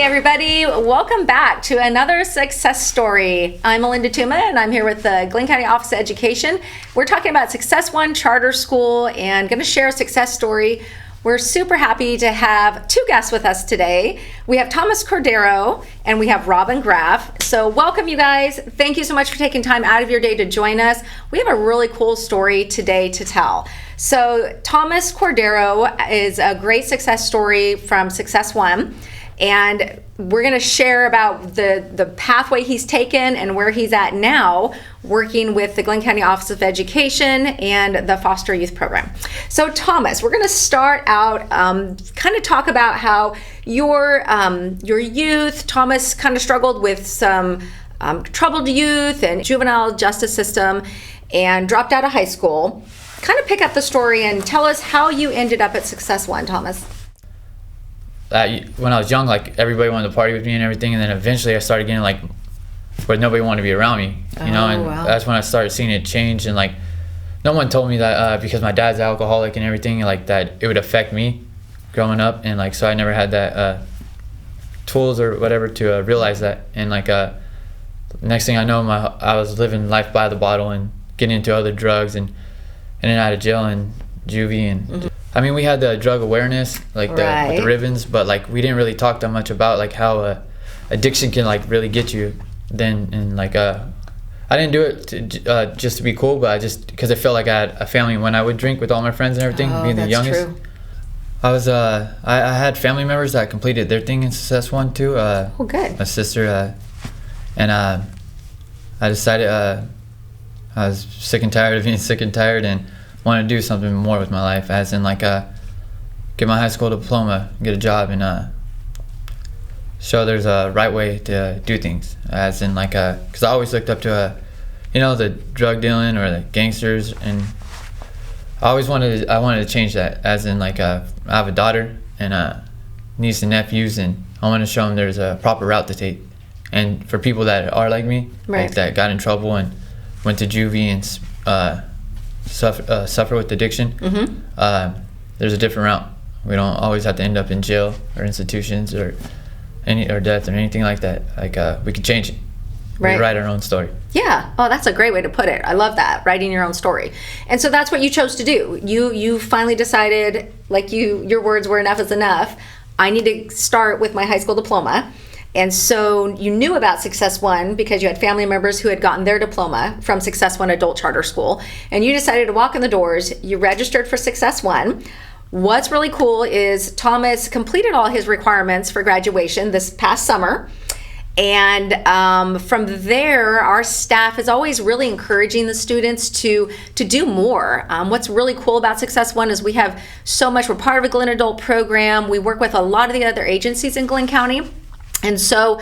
everybody. Welcome back to another success story. I'm Melinda Tuma, and I'm here with the Glenn County Office of Education. We're talking about Success One Charter School and going to share a success story. We're super happy to have two guests with us today. We have Thomas Cordero and we have Robin Graff. So welcome, you guys. Thank you so much for taking time out of your day to join us. We have a really cool story today to tell. So Thomas Cordero is a great success story from Success One. And we're going to share about the pathway he's taken and where he's at now, working with the Glenn County Office of Education and the Foster Youth Program. So Thomas, we're going to start out, kind of talk about how your youth, Thomas kind of struggled with some troubled youth and juvenile justice system and dropped out of high school. Kind of pick up the story and tell us how you ended up at Success One, Thomas. When I was young, like, everybody wanted to party with me and everything, and then eventually I started getting, like, where nobody wanted to be around me, you know, and wow. That's when I started seeing it change. And, like, no one told me that because my dad's alcoholic and everything, like, that it would affect me growing up, and, like, so I never had that tools or whatever to realize that. And, like, next thing I know, I was living life by the bottle and getting into other drugs and in and out of jail and juvie and. Mm-hmm. I mean, we had the drug awareness, like with the ribbons, but, like, we didn't really talk that much about, like, how addiction can, like, really get you. Then, and, like, I didn't do it just to be cool, but because I felt like I had a family when I would drink with all my friends and everything, being the youngest. True. I had family members that completed their thing in Success One too. Good. My sister, and I decided I was sick and tired of being sick and tired and wanted to do something more with my life, as in, like, get my high school diploma, get a job, and show there's a right way to do things, as in, like, because I always looked up to the drug dealing or the gangsters, and I wanted to change that, as in, like, I have a daughter and niece and nephews, and I want to show them there's a proper route to take, and for people that are like me, right, like, that got in trouble and went to juvie and suffer with addiction, mm-hmm. There's a different route. We don't always have to end up in jail or institutions or death or anything like that. Like, we can change it. Right. We write our own story. Yeah. Oh, that's a great way to put it. I love that, writing your own story. And so that's what you chose to do. You finally decided, like, your words were enough is enough. I need to start with my high school diploma. And so you knew about Success One because you had family members who had gotten their diploma from Success One Adult Charter School. And you decided to walk in the doors. You registered for Success One. What's really cool is Thomas completed all his requirements for graduation this past summer. And from there, our staff is always really encouraging the students to do more. What's really cool about Success One is we have so much. We're part of a Glenn Adult program. We work with a lot of the other agencies in Glenn County. And so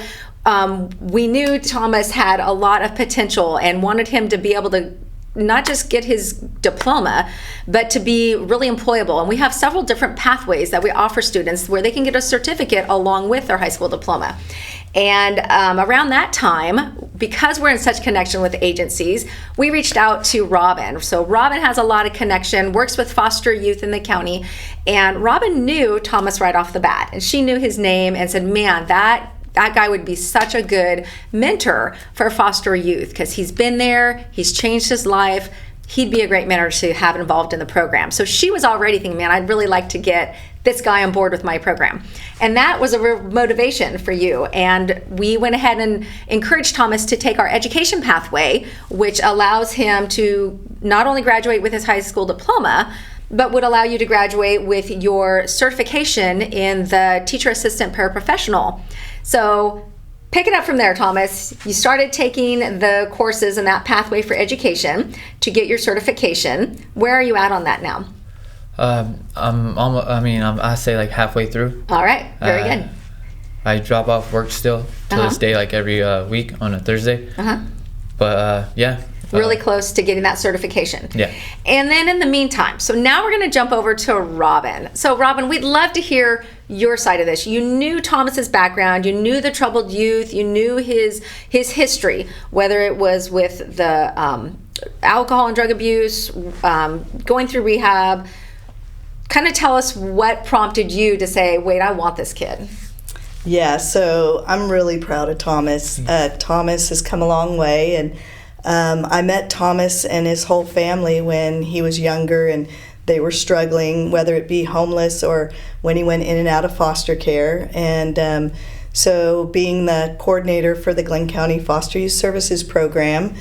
we knew Thomas had a lot of potential and wanted him to be able to not just get his diploma, but to be really employable. And we have several different pathways that we offer students where they can get a certificate along with their high school diploma. And around that time, because we're in such connection with agencies, we reached out to Robin. So Robin has a lot of connection, works with foster youth in the county, and Robin knew Thomas right off the bat. And she knew his name and said, man, that guy would be such a good mentor for foster youth because he's been there, he's changed his life. He'd be a great mentor to have involved in the program. So she was already thinking, man, I'd really like to get this guy on board with my program. And that was a real motivation for you. And we went ahead and encouraged Thomas to take our education pathway, which allows him to not only graduate with his high school diploma, but would allow you to graduate with your certification in the teacher assistant paraprofessional. So pick it up from there, Thomas. You started taking the courses in that pathway for education to get your certification. Where are you at on that now? I'm almost, I say like halfway through. All right, very good. I drop off work still to this day, like every week on a Thursday. But yeah. Really close to getting that certification. Yeah. And then in the meantime, so now we're going to jump over to Robin. So Robin, we'd love to hear your side of this. You knew Thomas's background, you knew the troubled youth, you knew his history, whether it was with the alcohol and drug abuse, going through rehab. Kind of tell us what prompted you to say, wait, I want this kid. Yeah, so I'm really proud of Thomas. Thomas has come a long way, and I met Thomas and his whole family when he was younger and they were struggling, whether it be homeless or when he went in and out of foster care. And so being the coordinator for the Glenn County Foster Youth Services Program,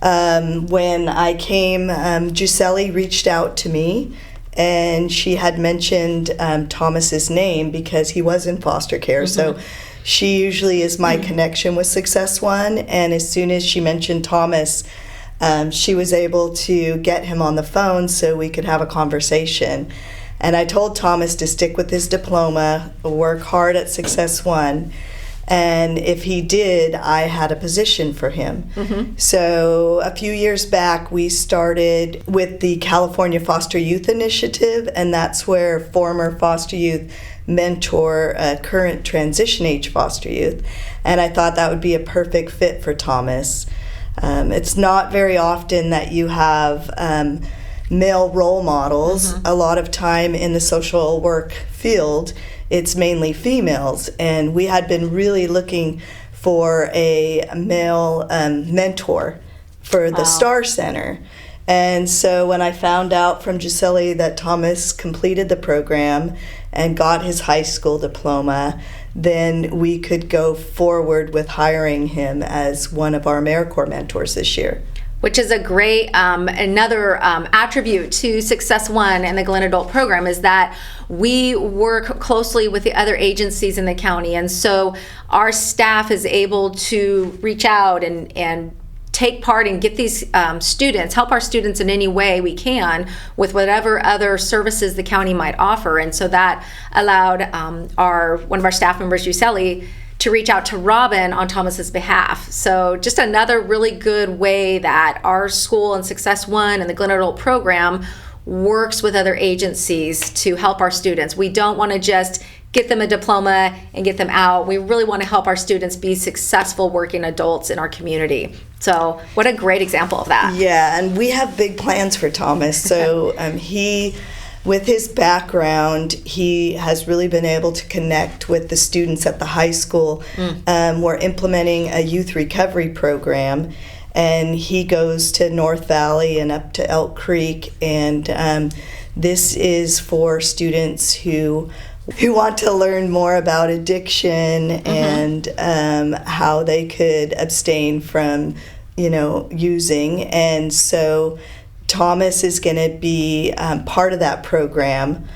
when I came, Gisele reached out to me, and she had mentioned Thomas's name because he was in foster care. So she usually is my connection with Success One, and as soon as she mentioned Thomas, she was able to get him on the phone so we could have a conversation. And I told Thomas to stick with his diploma, work hard at Success One, and if he did, I had a position for him. So a few years back, we started with the California Foster Youth Initiative, and that's where former foster youth mentor current transition age foster youth. And I thought that would be a perfect fit for Thomas. It's not very often that you have male role models. A lot of time in the social work field, it's mainly females, and we had been really looking for a male mentor for the Star Center. And so when I found out from Gisele that Thomas completed the program and got his high school diploma, then we could go forward with hiring him as one of our AmeriCorps mentors this year. Which is a great, another attribute to Success One and the Glenn Adult Program is that we work closely with the other agencies in the county. And so our staff is able to reach out and take part and get these students, help our students in any way we can with whatever other services the county might offer. And so that allowed one of our staff members, Gisele, to reach out to Robin on Thomas's behalf. So just another really good way that our school and Success One and the Glenn Adult Program works with other agencies to help our students. We don't want to just get them a diploma and get them out. We really want to help our students be successful working adults in our community. So what a great example of that. Yeah, and we have big plans for Thomas. So with his background, he has really been able to connect with the students at the high school. We're implementing a youth recovery program, and he goes to North Valley and up to Elk Creek, and this is for students who want to learn more about addiction and how they could abstain from, using. And so Thomas is going to be part of that program,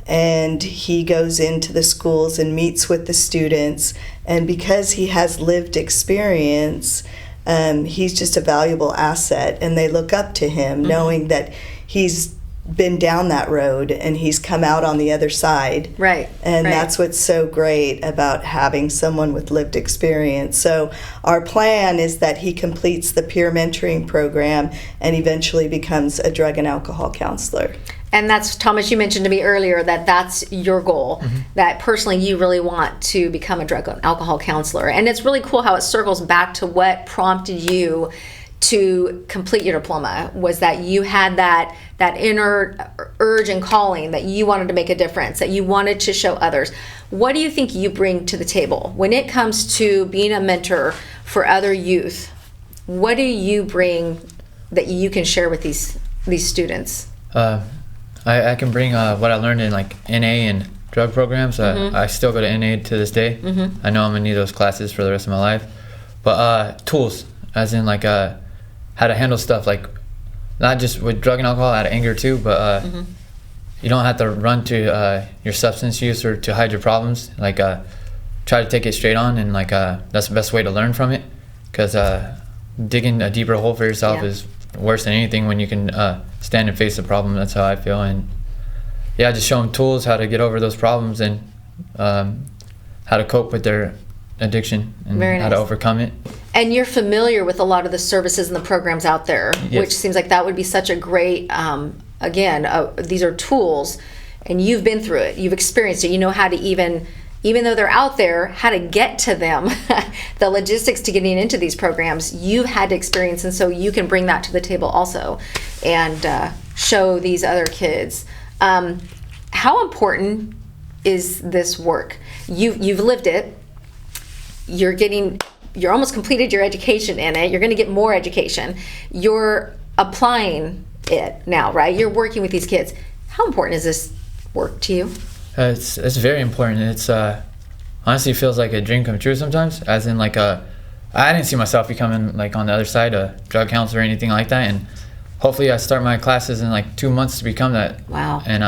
and he goes into the schools and meets with the students, and because he has lived experience, he's just a valuable asset, and they look up to him knowing that he's been down that road and he's come out on the other side. Right. And that's what's so great about having someone with lived experience. So our plan is that he completes the peer mentoring program and eventually becomes a drug and alcohol counselor. And that's, Thomas, you mentioned to me earlier that that's your goal, that personally you really want to become a drug and alcohol counselor. And it's really cool how it circles back to what prompted you to complete your diploma, was that you had that inner urge and calling that you wanted to make a difference, that you wanted to show others. What do you think you bring to the table when it comes to being a mentor for other youth? What do you bring that you can share with these students? I can bring what I learned in like NA and drug programs. I still go to NA to this day. I know I'm gonna need those classes for the rest of my life. But tools, as in like how to handle stuff, like not just with drug and alcohol, out of anger too, but you don't have to run to your substance use or to hide your problems. Like try to take it straight on, and like that's the best way to learn from it, because digging a deeper hole for yourself is worse than anything when you can stand and face the problem. That's how I feel. And yeah, just show them tools how to get over those problems and how to cope with their addiction and how to overcome it. And you're familiar with a lot of the services and the programs out there, which seems like that would be such a great, these are tools, and you've been through it, you've experienced it, you know how to even though they're out there, how to get to them, the logistics to getting into these programs, you've had to experience, and so you can bring that to the table also and show these other kids. How important is this work? You've lived it. You're almost completed your education in it. You're going to get more education. You're applying it now, right? You're working with these kids. How important is this work to you? It's very important. It's honestly feels like a dream come true sometimes. As in like I didn't see myself becoming like on the other side a drug counselor or anything like that. And hopefully I start my classes in like 2 months to become that. Wow. And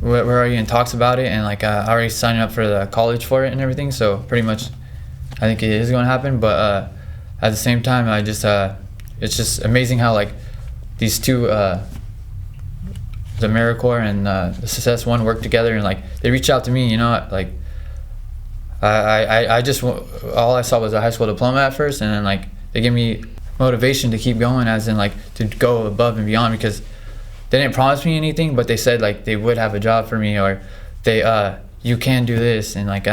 we're already in talks about it, and like I already signed up for the college for it and everything. So pretty much, I think it is going to happen. But at the same time, I just it's just amazing how like these two, the AmeriCorps and the Success One work together, and like they reach out to me. You know, like I just all I saw was a high school diploma at first, and then like they give me motivation to keep going, as in like to go above and beyond, because they didn't promise me anything, but they said like they would have a job for me, or they you can do this, and like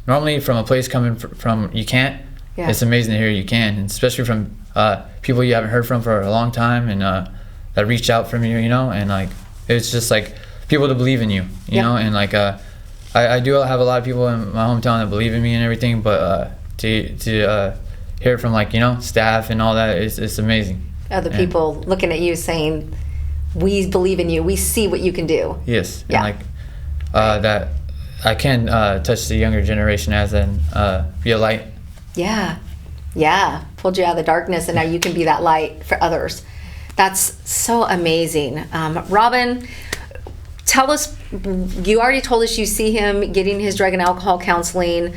normally from a place coming from you can't, yeah. It's amazing to hear you can, and especially from people you haven't heard from for a long time, and that reach out from you, you know, and like it's just like people to believe in you, you know, and like I do have a lot of people in my hometown that believe in me and everything, but to hear it from like, you know, staff and all that, it's amazing. Other people looking at you saying, we believe in you, we see what you can do. Yes. Yeah. And like that I can touch the younger generation as in be a light. Yeah, pulled you out of the darkness, and now you can be that light for others. That's so amazing. Robin, tell us, you already told us you see him getting his drug and alcohol counseling.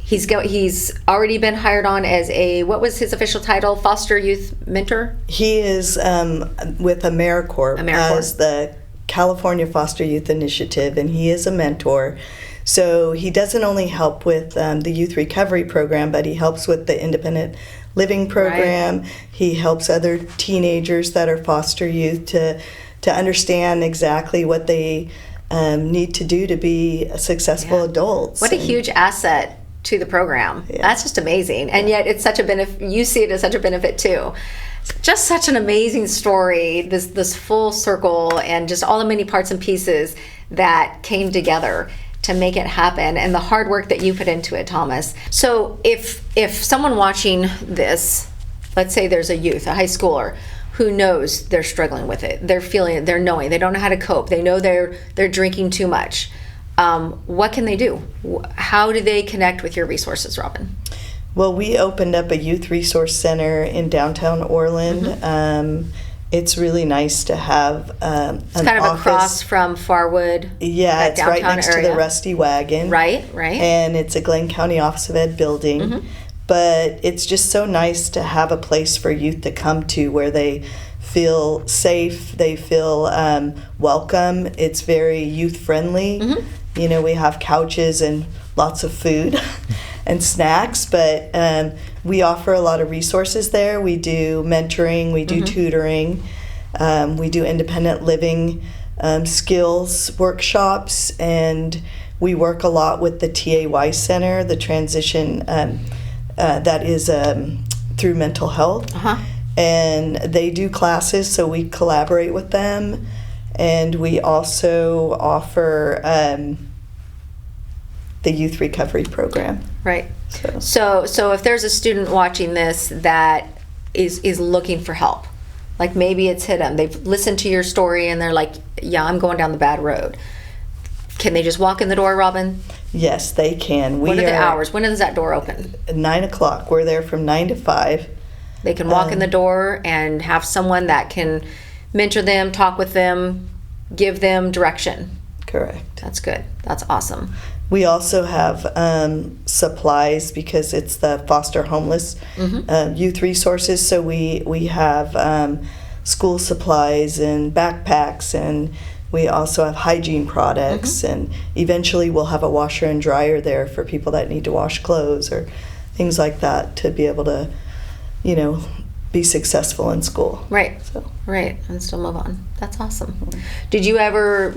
He's already been hired on as what was his official title? Foster youth mentor? He is with AmeriCorps as the California Foster Youth Initiative, and he is a mentor. So he doesn't only help with the youth recovery program, but he helps with the independent living program. Right. He helps other teenagers that are foster youth to understand exactly what they need to do to be successful adults. What a huge asset to the program. Yeah. That's just amazing. And yet it's such a benefit. You see it as such a benefit too. Just such an amazing story, this full circle, and just all the many parts and pieces that came together to make it happen, and the hard work that you put into it, Thomas. So if someone watching this, let's say there's a youth, a high schooler, who knows they're struggling with it, they're feeling it, they're knowing, they don't know how to cope, they know they're drinking too much, what can they do? How do they connect with your resources, Robin? Well, we opened up a youth resource center in downtown Orland. Mm-hmm. It's really nice to have an It's kind of office across from Farwood. Yeah, it's right next area. to the Rusty Wagon. Right. And it's a Glenn County Office of Ed building. Mm-hmm. But it's just so nice to have a place for youth to come to where they feel safe, they feel welcome. It's very youth friendly. Mm-hmm. You know, we have couches and lots of food and snacks, but we offer a lot of resources there. We do mentoring, we do tutoring, we do independent living skills workshops, and we work a lot with the TAY Center, the transition that is through mental health. And they do classes, so we collaborate with them. And we also offer the youth recovery program. Right. So if there's a student watching this that is looking for help, like maybe it's hit them, they've listened to your story and they're like, yeah, I'm going down the bad road. Can they just walk in the door, Robin? Yes, they can. What are the hours? When does that door open? 9 o'clock. We're there from 9 to 5. They can walk in the door and have someone that can mentor them, talk with them, give them direction. Correct. That's good. That's awesome. We also have supplies because it's the foster homeless youth resources. So we have school supplies and backpacks, and we also have hygiene products, and eventually we'll have a washer and dryer there for people that need to wash clothes or things like that to be able to, you know, be successful in school. Right. So. Right. And still move on. That's awesome. Would you ever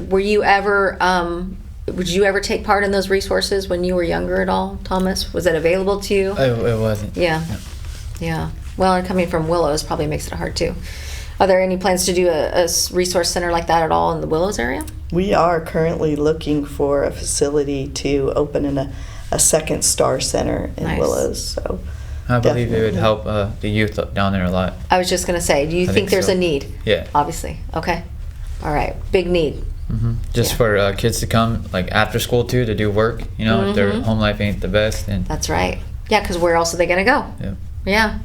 take part in those resources when you were younger at all, Thomas? Was it available to you? It wasn't. Yeah. Well, and coming from Willows probably makes it hard too. Are there any plans to do a resource center like that at all in the Willows area? We are currently looking for a facility to open in a second Star Center in Nice. Willows. So I believe it would definitely. help the youth down there a lot. I was just going to say, do you I think think there's so. a need? Yeah. Obviously. Okay. All right. Big need. Just Yeah. for kids to come like after school too to do work. You know, if their home life ain't the best, and That's right. Yeah, because where else are they going to go? yeah. Yeah.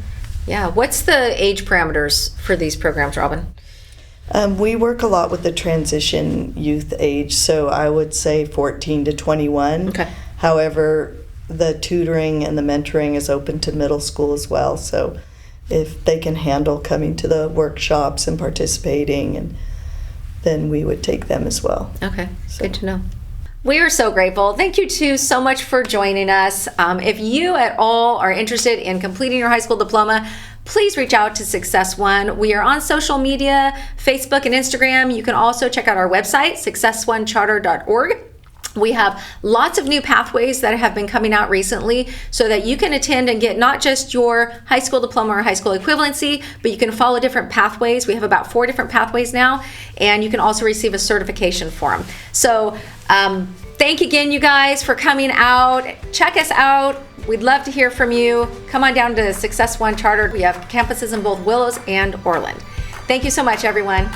Yeah. What's the age parameters for these programs, Robin? We work a lot with the transition youth age, so I would say 14 to 21. Okay. However, the tutoring and the mentoring is open to middle school as well. So if they can handle coming to the workshops and participating, and then we would take them as well. Okay. So- Good to know. We are so grateful. Thank you two so much for joining us. If you at all are interested in completing your high school diploma, please reach out to Success One. We are on social media, Facebook and Instagram. You can also check out our website, successonecharter.org. We have lots of new pathways that have been coming out recently so that you can attend and get not just your high school diploma or high school equivalency, but you can follow different pathways. We have about 4 different pathways now, and you can also receive a certification for them. So thank you again, you guys, for coming out. Check us out. We'd love to hear from you. Come on down to Success One Charter. We have campuses in both Willows and Orland. Thank you so much, everyone.